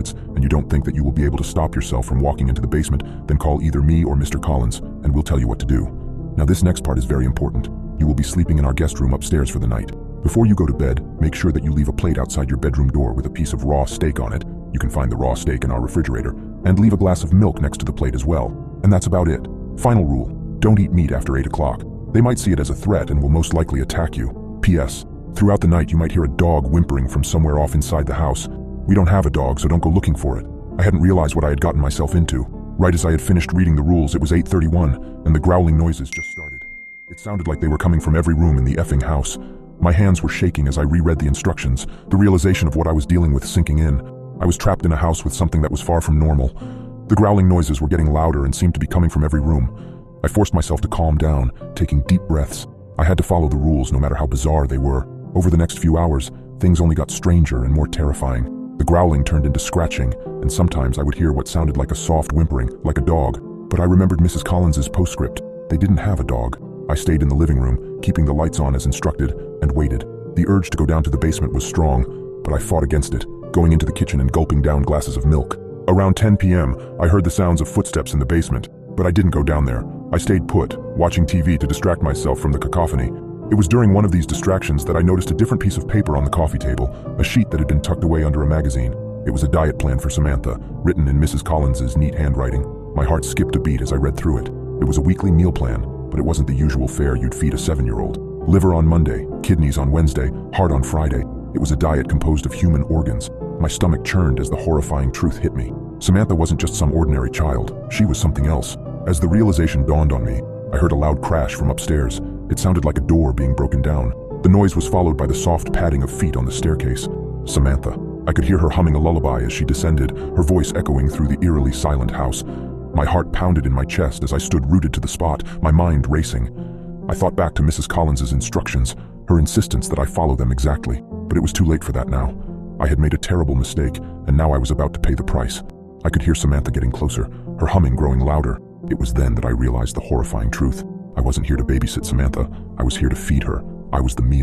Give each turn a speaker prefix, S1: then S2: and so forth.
S1: minutes and you don't think that you will be able to stop yourself from walking into the basement, then call either me or Mr. Collins, and we'll tell you what to do. Now this next part is very important. You will be sleeping in our guest room upstairs for the night. Before you go to bed, make sure that you leave a plate outside your bedroom door with a piece of raw steak on it. You can find the raw steak in our refrigerator, and leave a glass of milk next to the plate as well. And that's about it. Final rule, don't eat meat after 8 o'clock. They might see it as a threat and will most likely attack you. P.S. Throughout the night you might hear a dog whimpering from somewhere off inside the house. We don't have a dog, so don't go looking for it. I hadn't realized what I had gotten myself into. Right as I had finished reading the rules, it was 8:31, and the growling noises just started. It sounded like they were coming from every room in the effing house. My hands were shaking as I reread the instructions, the realization of what I was dealing with sinking in. I was trapped in a house with something that was far from normal. The growling noises were getting louder and seemed to be coming from every room. I forced myself to calm down, taking deep breaths. I had to follow the rules no matter how bizarre they were. Over the next few hours, things only got stranger and more terrifying. The growling turned into scratching, and sometimes I would hear what sounded like a soft whimpering, like a dog. But I remembered Mrs. Collins's postscript. They didn't have a dog. I stayed in the living room, keeping the lights on as instructed, and waited. The urge to go down to the basement was strong, but I fought against it, going into the kitchen and gulping down glasses of milk. Around 10 p.m., I heard the sounds of footsteps in the basement, but I didn't go down there. I stayed put, watching TV to distract myself from the cacophony. It was during one of these distractions that I noticed a different piece of paper on the coffee table, a sheet that had been tucked away under a magazine. It was a diet plan for Samantha, written in Mrs. Collins's neat handwriting. My heart skipped a beat as I read through it. It was a weekly meal plan, but it wasn't the usual fare you'd feed a 7-year-old. Liver on Monday, kidneys on Wednesday, heart on Friday. It was a diet composed of human organs. My stomach churned as the horrifying truth hit me. Samantha wasn't just some ordinary child. She was something else. As the realization dawned on me, I heard a loud crash from upstairs. It sounded like a door being broken down. The noise was followed by the soft padding of feet on the staircase. Samantha. I could hear her humming a lullaby as she descended, her voice echoing through the eerily silent house. My heart pounded in my chest as I stood rooted to the spot, my mind racing. I thought back to Mrs. Collins's instructions, her insistence that I follow them exactly, but it was too late for that now. I had made a terrible mistake, and now I was about to pay the price. I could hear Samantha getting closer, her humming growing louder. It was then that I realized the horrifying truth. I wasn't here to babysit Samantha. I was here to feed her. I was the meal.